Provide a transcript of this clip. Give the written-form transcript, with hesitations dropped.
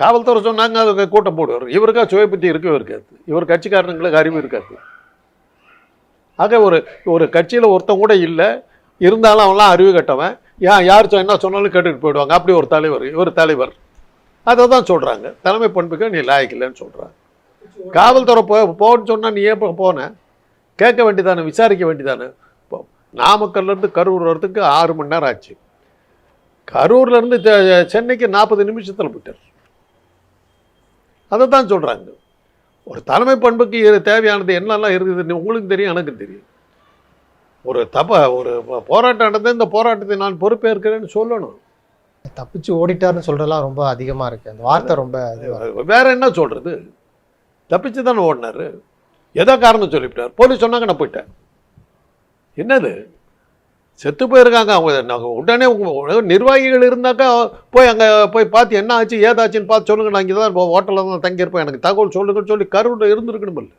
காவல்துறை சொன்னாங்க அது கூட்டம் போடுவார். இவருக்கா சுய புத்தி இருக்கவே இருக்காது. இவர் கட்சிக்காரங்களுக்கு அறிவு இருக்காது. ஆக ஒரு கட்சியில் ஒருத்தன் கூட இல்லை, இருந்தாலும் அவன்லாம் அறிவு கட்டவன். யார் என்ன சொன்னாலும் கேட்டுட்டு போயிடுவாங்க. அப்படி ஒரு தலைவர், இவர் தலைவர். அதை தான் சொல்கிறாங்க, தலைமை பண்புக்கு நீ லாய்க்கில்லைன்னு சொல்கிறாங்க. காவல்துறை போன்னு சொன்னால் நீ ஏன் போன? கேட்க வேண்டியதானே, விசாரிக்க வேண்டியதானே. இப்போ நாமக்கல்லேருந்து கரூர் வரதுக்கு 6 மணி நேரம் ஆச்சு. கரூர்லேருந்து சென்னைக்கு 40 நிமிஷத்தில் போயிட்டார். அதை தான் சொல்கிறாங்க. ஒரு தலைமை பண்புக்கு தேவையானது என்னெல்லாம் இருக்குது உங்களுக்கு தெரியும், எனக்கு தெரியும். ஒரு போராட்டம் நடந்த இந்த போராட்டத்தை நான் பொறுப்பேற்கிறேன்னு சொல்லணும். தப்பிச்சு ஓடிட்டாருன்னு சொல்றதெல்லாம் ரொம்ப அதிகமாக இருக்குது. அந்த வார்த்தை ரொம்ப வேற என்ன சொல்கிறது? தப்பிச்சு தானே ஓடினார். ஏதோ காரணம் சொல்லிவிட்டார். போலீஸ் சொன்னாங்க, நான் போயிட்டேன். என்னது செத்து போயிருக்காங்க அவங்க. உடனே நிர்வாகிகள் இருந்தாக்கா போய் அங்கே போய் பார்த்து என்ன ஆச்சு ஏதாச்சுன்னு பார்த்து சொல்லுங்கள், நான் இங்கே தான் ஹோட்டலில் தான் தங்கியிருப்பேன், எனக்கு தகவல் சொல்லுங்கன்னு சொல்லி கரூரில் இருந்துருக்கணும். இல்லை